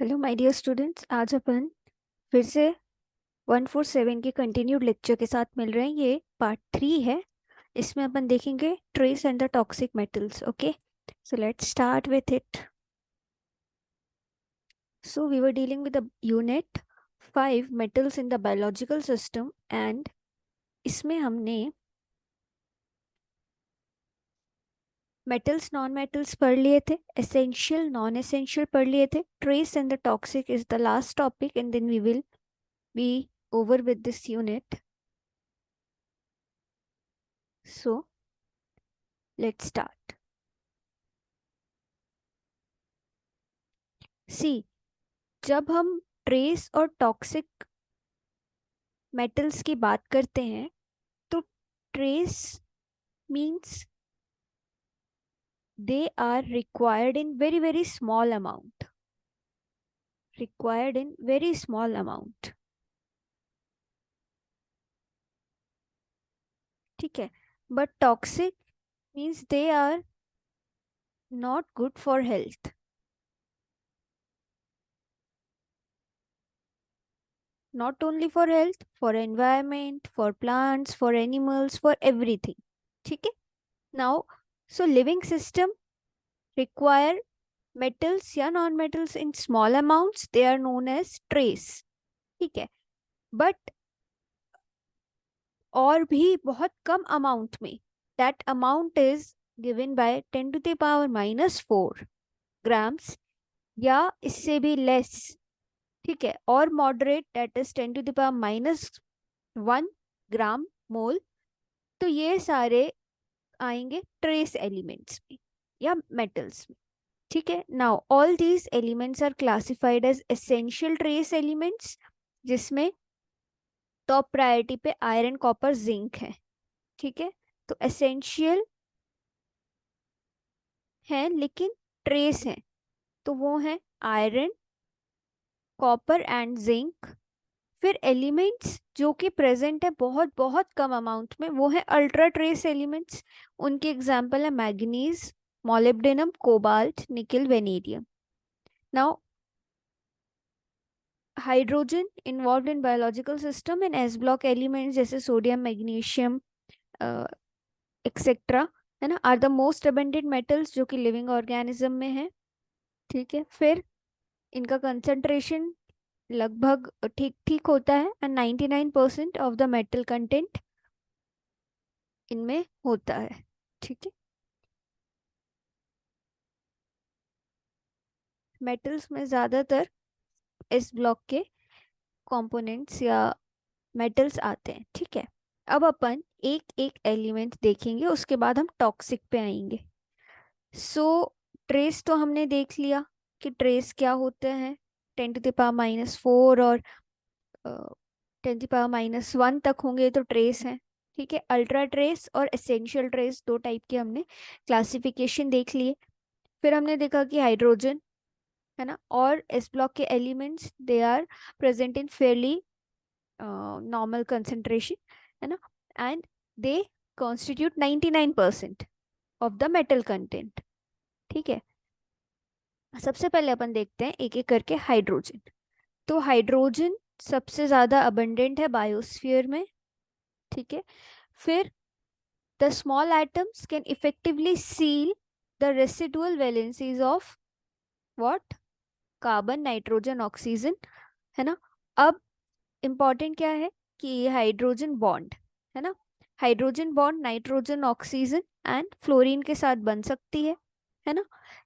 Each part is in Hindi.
हेलो माय डियर स्टूडेंट्स, आज अपन फिर से 147 के कंटिन्यूड लेक्चर के साथ मिल रहे हैं। ये पार्ट 3 है। इसमें अपन देखेंगे trace and the toxic metals. Okay, so let's start with it. So we were dealing with the unit 5 metals in the biological system and इसमें हमने मेटल्स नॉन मेटल्स पढ़ लिए थे, एसेंशियल नॉन एसेंशियल पढ़ लिए थे। Trace and the toxic is the last topic and then we will be over with this unit. So let's start. See, जब हम ट्रेस और टॉक्सिक मेटल्स की बात करते हैं तो trace means they are required in very very small amount, required in very small amount. ठीक है, but toxic means they are not good for health, not only for health, for environment, for plants, for animals, for everything. ठीक है, now so living system require metals या non metals in small amounts, they are known as trace. ठीक है, बट और भी बहुत कम अमाउंट में, that amount is given by 10⁻⁻⁴ grams या इससे भी लेस। ठीक है, और moderate that is 10⁻⁻1 gram mole. तो ये सारे आएंगे ट्रेस एलिमेंट्स में या मेटल्स में। ठीक है, now all these elements are classified as essential trace elements, जिसमें टॉप प्रायोरिटी पे आयरन कॉपर जिंक है। ठीक है, तो एसेंशियल है लेकिन ट्रेस है, तो वो है आयरन, कॉपर एंड जिंक। फिर एलिमेंट्स जो कि प्रेजेंट है बहुत बहुत कम अमाउंट में, वो है अल्ट्रा ट्रेस एलिमेंट्स। उनके एग्जाम्पल है manganese, molybdenum, cobalt, nickel, vanadium. Now hydrogen involve in biological system and S block elements जैसे सोडियम, मैग्नीशियम एक्सेट्रा, है ना, are the most abundant metals जो कि लिविंग ऑर्गेनिज्म में है। ठीक है, फिर इनका कंसंट्रेशन लगभग ठीक ठीक होता है and 99% of the metal content इनमें होता है। ठीक है, मेटल्स में ज़्यादातर इस ब्लॉक के कंपोनेंट्स या मेटल्स आते हैं। ठीक है, अब अपन एक एक एलिमेंट देखेंगे, उसके बाद हम टॉक्सिक पे आएंगे। सो ट्रेस तो हमने देख लिया कि ट्रेस क्या होते हैं, 10⁻⁻⁴ और 10⁻⁻1 तक होंगे तो ट्रेस हैं। ठीक है, अल्ट्रा ट्रेस और एसेंशियल ट्रेस दो टाइप के हमने क्लासिफिकेशन देख लिए। फिर हमने देखा कि हाइड्रोजन, है ना, और एस ब्लॉक के elements they are present in fairly normal concentration, है ना, and they constitute 99% of the metal content. ठीक है, सबसे पहले अपन देखते हैं एक एक करके हाइड्रोजन। तो हाइड्रोजन सबसे ज्यादा अबंडेंट है बायोस्फीयर में। ठीक है, फिर the small atoms can effectively seal the residual valencies of what, carbon, nitrogen, oxygen, है ना। अब इम्पॉर्टेंट क्या है कि हाइड्रोजन बॉन्ड, है ना, hydrogen bond nitrogen, oxygen and fluorine के साथ बन सकती है ना।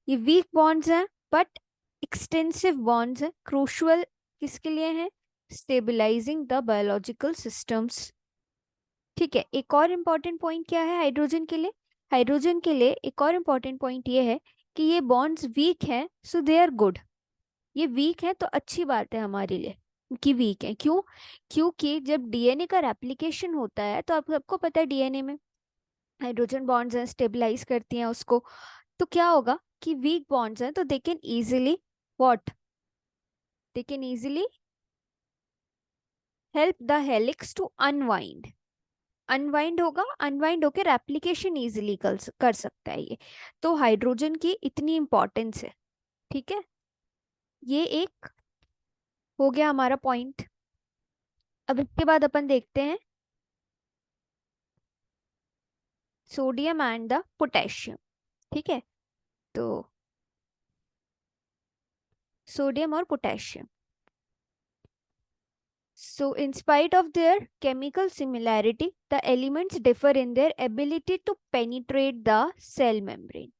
ये वीक बॉन्ड्स हैं बट एक्सटेंसिव बॉन्ड्स हैं, क्रूशल किसके लिए हैं, स्टेबलाइजिंग द बायोलॉजिकल सिस्टम्स। ठीक है, एक और इम्पॉर्टेंट पॉइंट क्या है हाइड्रोजन के लिए, हाइड्रोजन के लिए एक और इम्पॉर्टेंट पॉइंट ये है कि ये बॉन्ड्स वीक हैं, सो दे आर गुड। ये वीक है तो अच्छी बात है हमारे लिए कि वीक है। क्यों? क्योंकि जब डीएनए का रेप्लिकेशन होता है तो आप सबको पता है डीएनए में हाइड्रोजन बॉन्ड्स हैं, स्टेबलाइज करती हैं उसको। तो क्या होगा कि वीक बॉन्ड्स हैं तो they can easily what, they can easily help the helix to unwind, unwind होगा, अनवाइंड होकर रेप्लिकेशन इजीली कर सकता है ये। तो हाइड्रोजन की इतनी इंपॉर्टेंस है। ठीक है, ये एक हो गया हमारा पॉइंट। अब इसके बाद अपन देखते हैं सोडियम एंड द पोटेशियम। ठीक है, तो सोडियम और potassium, so in spite of their chemical similarity, the elements differ in their ability to penetrate the cell membrane.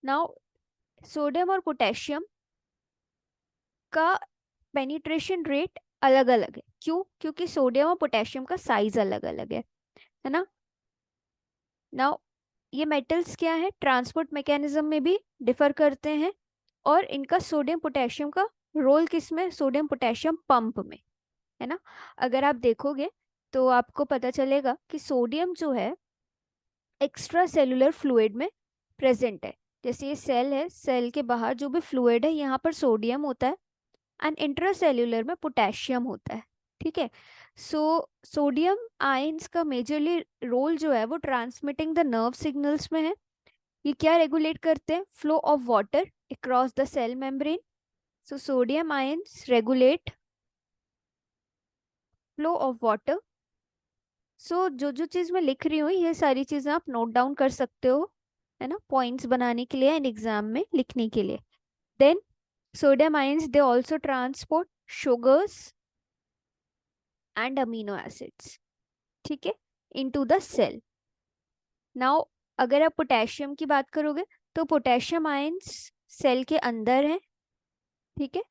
Now sodium और पोटेशियम का पेनिट्रेशन रेट अलग अलग है। क्यों? क्योंकि सोडियम और पोटेशियम का साइज अलग अलग है ना। नाउ ये मेटल्स क्या है, ट्रांसपोर्ट मैकेनिज्म में भी डिफर करते हैं, और इनका सोडियम पोटेशियम का रोल किस में, सोडियम पोटेशियम पंप में, है ना। अगर आप देखोगे तो आपको पता चलेगा कि सोडियम जो है एक्स्ट्रा सेलुलर फ्लूइड में प्रेजेंट है। जैसे ये सेल है, सेल के बाहर जो भी फ्लूइड है यहाँ पर सोडियम होता है, एंड इंट्रासेल्युलर में पोटेशियम होता है। ठीक है, सो सोडियम आयंस का मेजरली रोल जो है वो ट्रांसमिटिंग द नर्व सिग्नल्स में है। ये क्या रेगुलेट करते हैं, flow of water across the cell membrane. So sodium ions regulate flow of water. So जो जो चीज़ मैं लिख रही हूँ ये सारी चीज़ें आप नोट डाउन कर सकते हो, है ना, पॉइंट्स बनाने के लिए एंड एग्जाम में लिखने के लिए। Then sodium ions they also transport sugars and amino acids, ठीक है, into the cell. Now अगर आप पोटेशियम की बात करोगे तो पोटेशियम आयंस सेल के अंदर है। ठीक है,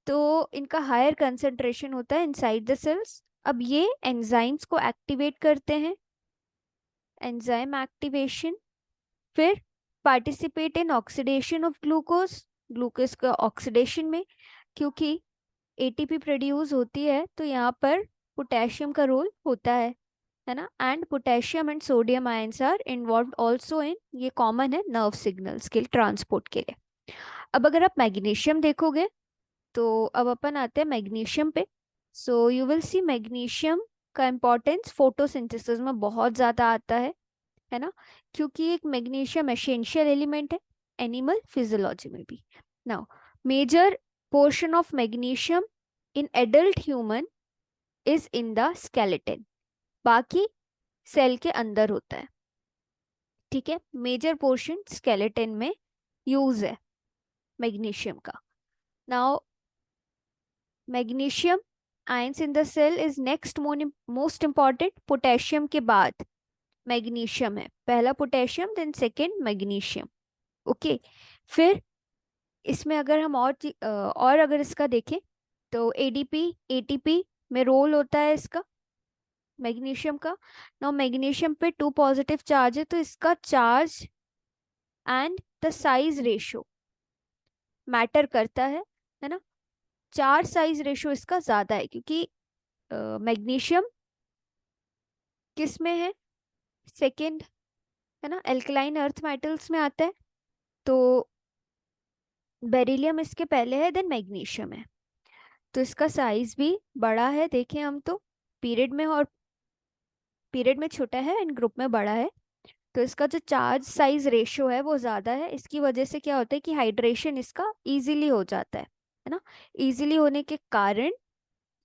तो इनका हायर कंसंट्रेशन होता है इनसाइड द सेल्स। अब ये एंजाइम्स को एक्टिवेट करते हैं, एंजाइम एक्टिवेशन, फिर participate in oxidation of glucose, glucose का ऑक्सीडेशन में, क्योंकि एटीपी प्रोड्यूस होती है तो यहाँ पर पोटेशियम का रोल होता है ना। And potassium and sodium ions are involve also in, ये कॉमन है नर्व सिग्नल्स के ट्रांसपोर्ट के लिए। अब अगर आप मैग्नीशियम देखोगे तो अब अपन आते हैं मैग्नीशियम पे। So you will see magnesium का इम्पोर्टेंस फोटोसिंथेसिस में बहुत ज़्यादा आता है ना, क्योंकि एक मैग्नीशियम एसेंशियल एलिमेंट है एनिमल फिजियोलॉजी में भी। Now major portion of magnesium in adult human is in the skeleton, बाकी सेल के अंदर होता है। ठीक है, मेजर पोर्शन स्केलेटन में यूज है मैग्नीशियम का। Now magnesium ions in the cell is next most important, potassium के बाद मैग्नीशियम है, पहला potassium then second magnesium. Okay, फिर इसमें अगर हम और अगर इसका देखें तो एडीपी एटीपी में रोल होता है इसका मैग्नीशियम का। नाउ मैग्नीशियम पे 2 पॉजिटिव चार्ज है, तो इसका charge and the size ratio matter करता है ना। चार्ज साइज रेशियो इसका ज्यादा है क्योंकि मैग्नीशियम किस में है, सेकंड, है ना, एल्कलाइन अर्थ मेटल्स में आता है। तो बेरिलियम इसके पहले है, देन मैग्नीशियम है, तो इसका साइज भी बड़ा है। देखें हम तो पीरियड में, और पीरियड में छोटा है एंड ग्रुप में बड़ा है, तो इसका जो चार्ज साइज रेशियो है वो ज़्यादा है। इसकी वजह से क्या होता है कि हाइड्रेशन इसका इजीली हो जाता है ना। इजीली होने के कारण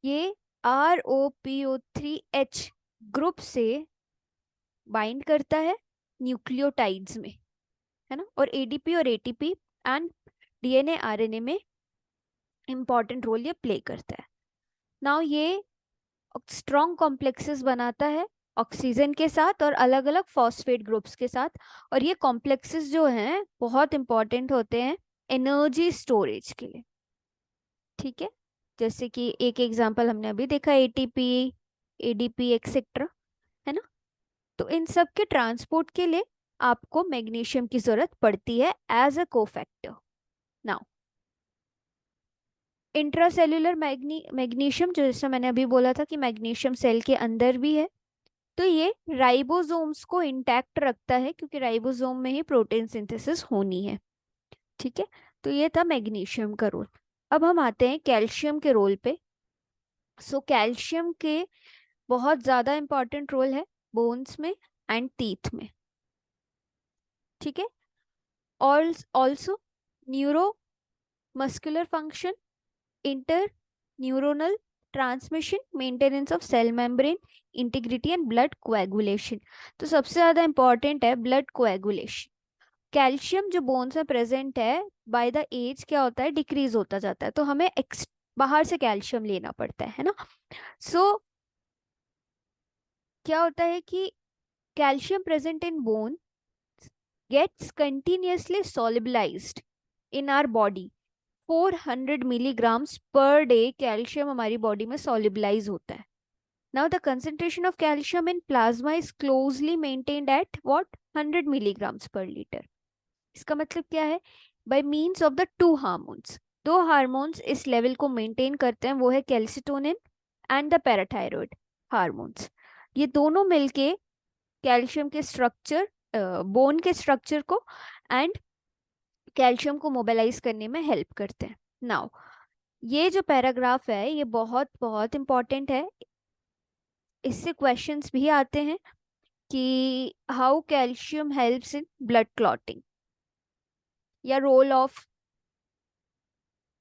ये ROPO3H ग्रुप से बाइंड करता है न्यूक्लियोटाइड्स में, है ना, और ADP और ATP एंड DNA RNA में इंपॉर्टेंट रोल ये प्ले करता है। नाउ ये स्ट्रॉन्ग कॉम्प्लेक्सेस बनाता है ऑक्सीजन के साथ और अलग अलग फॉस्फेट ग्रुप्स के साथ, और ये कॉम्प्लेक्सेस जो हैं बहुत इंपॉर्टेंट होते हैं एनर्जी स्टोरेज के लिए। ठीक है, जैसे कि एक एग्जांपल हमने अभी देखा एटीपी, एडीपी एक्सेट्रा, है ना। तो इन सब के ट्रांसपोर्ट के लिए आपको मैग्नीशियम की जरूरत पड़ती है as a cofactor. Now intracellular magnesium, जो जैसे मैंने अभी बोला था कि मैग्नीशियम सेल के अंदर भी है, तो ये राइबोसोम्स को इंटैक्ट रखता है क्योंकि राइबोसोम में ही प्रोटीन सिंथेसिस होनी है। ठीक है, तो ये था मैग्नीशियम का रोल। अब हम आते हैं कैल्शियम के रोल पे। सो कैल्शियम के बहुत ज़्यादा इंपॉर्टेंट रोल है बोन्स में एंड टीथ में। ठीक है, और also neuro muscular function, inter neuronal transmission, maintenance of cell membrane, integrity and blood coagulation. तो सबसे ज्यादा इंपॉर्टेंट है ब्लड कोएगुलेशन। कैल्शियम जो बोन्स में प्रेजेंट है बाय द एज क्या होता है, डिक्रीज होता जाता है, तो हमें बाहर से कैल्शियम लेना पड़ता है ना। सो क्या होता है कि calcium present in bone gets continuously solubilized in our body। 400 milligrams per day calcium हमारी बॉडी में solubilize होता है। Now the concentration of calcium in plasma is closely maintained at what 100 milligrams per liter। इसका मतलब क्या है, by means of the two hormones। दो हार्मोन्स इस लेवल को मेंटेन करते हैं, वो है calcitonin and the parathyroid hormones. ये दोनों मिलके कैल्शियम के स्ट्रक्चर, बोन के स्ट्रक्चर को एंड कैल्शियम को मोबिलाइज करने में हेल्प करते हैं। नाउ ये जो पैराग्राफ है ये बहुत बहुत इंपॉर्टेंट है, इससे क्वेश्चंस भी आते हैं कि how calcium helps in blood clotting या role of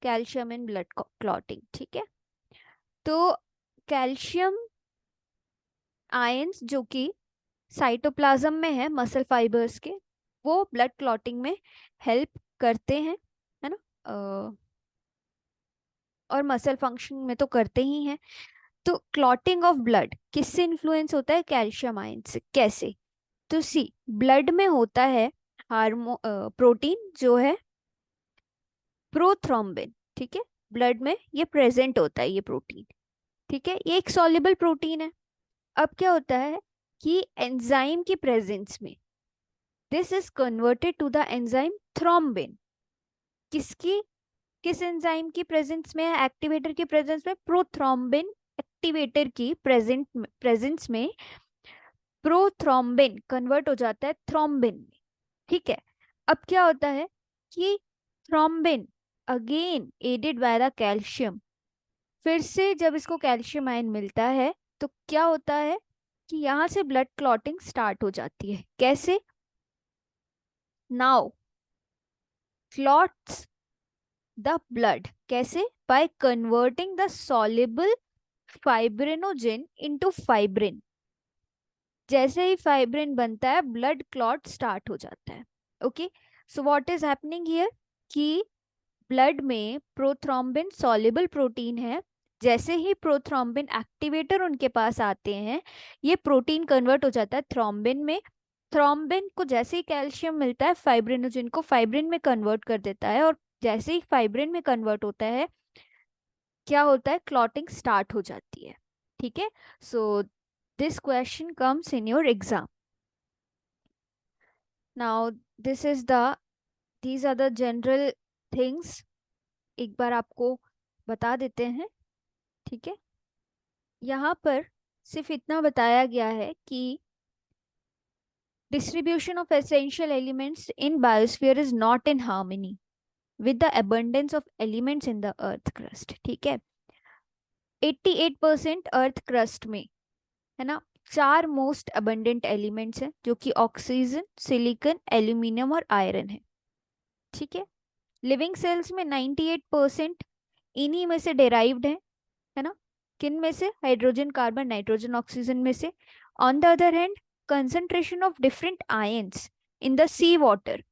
calcium in blood clotting. ठीक है, तो कैल्शियम आयंस जो कि साइटोप्लाज्म में है मसल फाइबर्स के, वो ब्लड क्लॉटिंग में हेल्प करते हैं, है ना। और मसल फंक्शन में तो करते ही हैं। तो क्लॉटिंग ऑफ ब्लड किससे इन्फ्लुएंस होता है, कैल्शियम आयन से। कैसे, तो सी ब्लड में होता है प्रोटीन जो है प्रोथ्रोम्बिन। ठीक है, ब्लड में ये प्रेजेंट होता है ये प्रोटीन। ठीक है, ये एक सॉल्युबल प्रोटीन है। अब क्या होता है कि एंजाइम की प्रेजेंस में this is converted to the enzyme thrombin. किसकी, किस एंजाइम की प्रेजेंस में है, एक्टिवेटर की प्रेजेंस में, प्रोथ्रोम्बिन एक्टिवेटर की प्रेजेंस में प्रोथ्रोम्बिन कन्वर्ट हो जाता है थ्रोम्बिन में। ठीक है, अब क्या होता है कि thrombin again added by the calcium, फिर से जब इसको कैल्शियम आयन मिलता है तो क्या होता है कि यहाँ से ब्लड क्लॉटिंग स्टार्ट हो जाती है। कैसे, नाउ क्लॉट्स द ब्लड, कैसे, by converting the soluble fibrinogen into fibrin. जैसे ही फाइब्रिन बनता है ब्लड क्लॉट स्टार्ट हो जाता है। Okay, so what is happening here कि ब्लड में प्रोथ्रोम्बिन सॉल्युबल प्रोटीन है, जैसे ही प्रोथ्रोम्बिन एक्टिवेटर उनके पास आते हैं ये प्रोटीन कन्वर्ट हो जाता है थ्रोम्बिन में। थ्रोम्बिन को जैसे ही कैल्शियम मिलता है फाइब्रिनोजेन को फाइब्रिन में कन्वर्ट कर देता है, और जैसे ही फाइब्रिन में कन्वर्ट होता है क्या होता है, क्लॉटिंग स्टार्ट हो जाती है। ठीक है, so this question comes in your exam. Now this is the these are the general things, एक बार आपको बता देते हैं। ठीक है, यहाँ पर सिर्फ इतना बताया गया है कि distribution of essential elements in biosphere is not in harmony with the abundance of elements in the earth crust। ठीक है, 88% अर्थ क्रस्ट में, है ना, चार मोस्ट अबंडेंट एलिमेंट्स हैं जो कि ऑक्सीजन, सिलिकॉन, एल्यूमिनियम और आयरन है। ठीक है, लिविंग सेल्स में 98% इन्हीं में से डेराइव्ड है ना। किन में से, हाइड्रोजन, कार्बन, नाइट्रोजन, ऑक्सीजन में से। On the other hand concentration of different ions in the sea water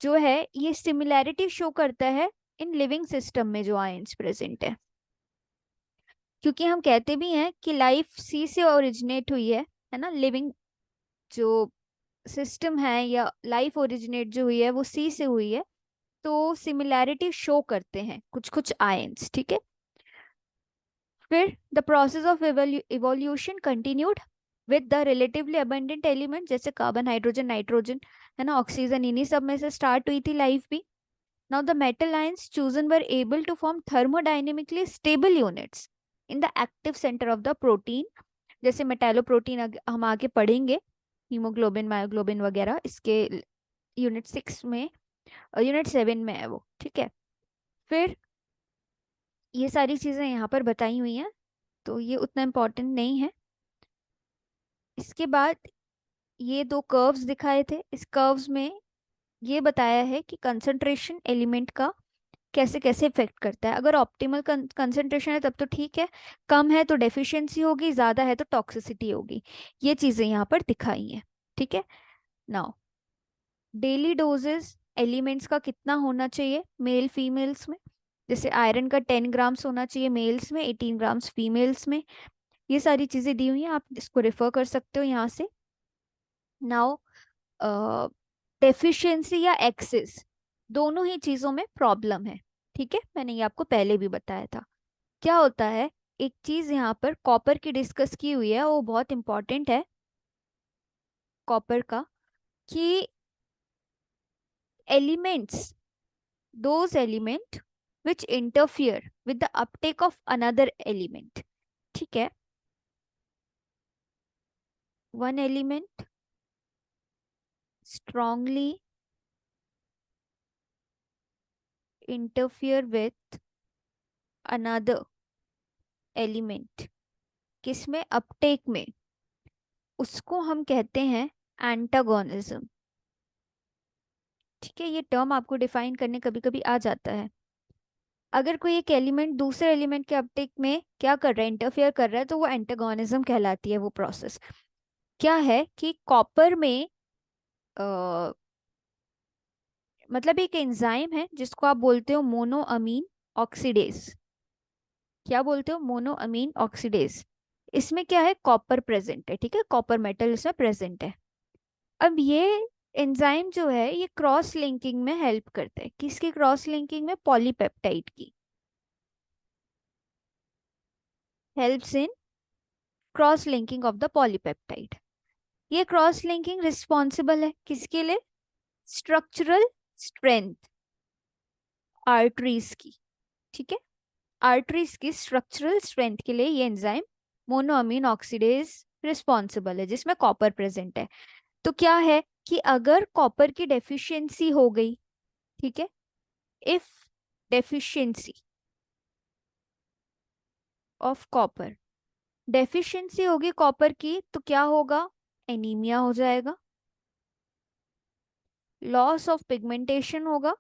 जो है ये सिमिलैरिटी शो करता है इन लिविंग सिस्टम में जो आयंस प्रेजेंट क्योंकि हम कहते भी हैं कि लाइफ सी से ओरिजिनेट हुई है ना। लिविंग जो सिस्टम है या लाइफ ओरिजिनेट जो हुई है वो सी से हुई है, तो सिमिलैरिटी शो करते हैं कुछ कुछ आयंस। ठीक है, फिर the process of evolution continued with the relatively abundant element जैसे कार्बन, हाइड्रोजन, नाइट्रोजन, है ना, ऑक्सीजन, इन्हीं सब में से स्टार्ट हुई थी लाइफ भी। Now the metal ions chosen were able to form thermodynamically stable units in the active centre of the protein. जैसे मेटालोप्रोटीन हम आगे पढ़ेंगे, हीमोग्लोबिन, मायोग्लोबिन वगैरह, इसके यूनिट 6 में, यूनिट 7 में है वो। ठीक है, फिर ये सारी चीजें यहाँ पर बताई हुई हैं तो ये उतना इम्पोर्टेंट नहीं है। इसके बाद ये दो कर्व्स दिखाए थे, इस कर्व्स में ये बताया है कि कंसंट्रेशन एलिमेंट का कैसे कैसे इफेक्ट करता है। अगर ऑप्टिमल कंसंट्रेशन है तब तो ठीक है, कम है तो डेफिशिएंसी होगी, ज्यादा है तो टॉक्सिसिटी होगी। ये चीजें यहाँ पर दिखाई हैं। ठीक है। नाउ डेली डोजेस एलिमेंट्स का कितना होना चाहिए मेल फीमेल्स में। जैसे आयरन का 10 ग्राम्स होना चाहिए मेल्स में, 18 ग्राम्स फीमेल्स में। ये सारी चीजें दी हुई हैं, आप इसको रेफर कर सकते हो यहाँ से। नाउ डेफिशिएंसी या एक्सेस, दोनों ही चीजों में प्रॉब्लम है। ठीक है, मैंने ये आपको पहले भी बताया था। क्या होता है, एक चीज यहाँ पर कॉपर की डिस्कस की हुई है, वो बहुत इंपॉर्टेंट है कॉपर का, कि elements, those element which interfere with the uptake of another element. ठीक है, one element strongly interfere with another element, किसमें, अपटेक में, उसको हम कहते हैं एंटागोनिज्म। ठीक है, ये टर्म आपको डिफाइन करने कभी कभी आ जाता है। अगर कोई एक एलिमेंट दूसरे एलिमेंट के अपटेक में क्या कर रहा है, इंटरफेयर कर रहा है, तो वो एंटागोनिज्म कहलाती है वो प्रोसेस। क्या है कि कॉपर में अ, मतलब एक एंजाइम है जिसको आप बोलते हो मोनोअमीन ऑक्सीडेज। क्या बोलते हो, मोनोअमीन ऑक्सीडेज। इसमें क्या है, कॉपर प्रेजेंट है। ठीक है, कॉपर मेटल इसमें प्रेजेंट है। अब ये एंजाइम जो है ये क्रॉस लिंकिंग में हेल्प करता है। किसकी क्रॉस लिंकिंग में, पॉलीपेप्टाइड की। Helps in cross linking of the polypeptide. ये क्रॉस लिंकिंग रिस्पॉन्सिबल है किसके लिए, स्ट्रक्चरल स्ट्रेंथ आर्टरीज की। ठीक है, आर्टरीज की स्ट्रक्चरल स्ट्रेंथ के लिए ये एंजाइम मोनोअमीन ऑक्सीडेज रिस्पॉन्सिबल है, जिसमें कॉपर प्रेजेंट है। तो क्या है कि अगर कॉपर की डेफिशिएंसी हो गई, ठीक है, if deficiency of copper, deficiency होगी कॉपर की, तो क्या होगा, एनीमिया हो जाएगा, लॉस ऑफ पिगमेंटेशन होगा,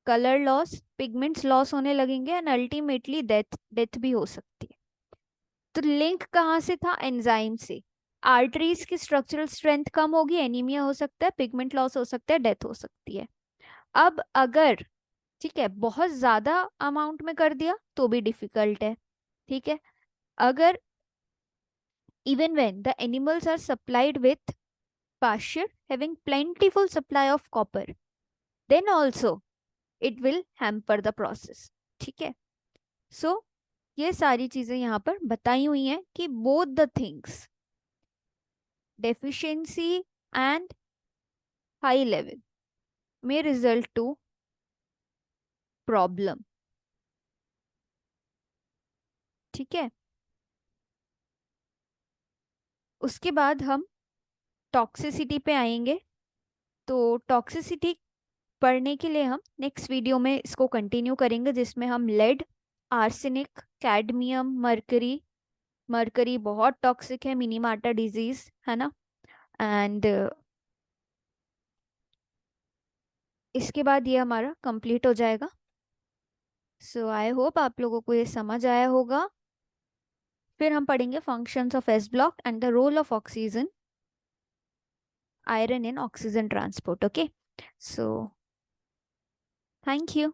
कलर लॉस, पिगमेंट्स लॉस होने लगेंगे, एंड अल्टीमेटली डेथ, डेथ भी हो सकती है। तो लिंक कहाँ से था, एंजाइम से। आर्टरीज की स्ट्रक्चरल स्ट्रेंथ कम होगी, एनीमिया हो सकता है, पिगमेंट लॉस हो सकता है, डेथ हो सकती है। अब अगर, ठीक है, बहुत ज्यादा अमाउंट में कर दिया तो भी डिफिकल्ट है। ठीक है, अगर even when the animals are supplied with pasture having plentiful supply of copper, then also it will hamper the process। ठीक है, सो ये सारी चीजें यहाँ पर बताई हुई हैं कि both the things, deficiency and high level, may result to problem। ठीक है, उसके बाद हम टॉक्सिसिटी पे आएंगे। तो टॉक्सिसिटी पढ़ने के लिए हम नेक्स्ट वीडियो में इसको कंटिन्यू करेंगे, जिसमें हम lead, arsenic, cadmium, mercury, mercury बहुत टॉक्सिक है, मिनीमाटा डिजीज है ना, एंड इसके बाद ये हमारा कंप्लीट हो जाएगा। सो आई होप आप लोगों को ये समझ आया होगा। फिर हम पढ़ेंगे functions of s block and the role of oxygen, iron in oxygen transport. Okay, so thank you.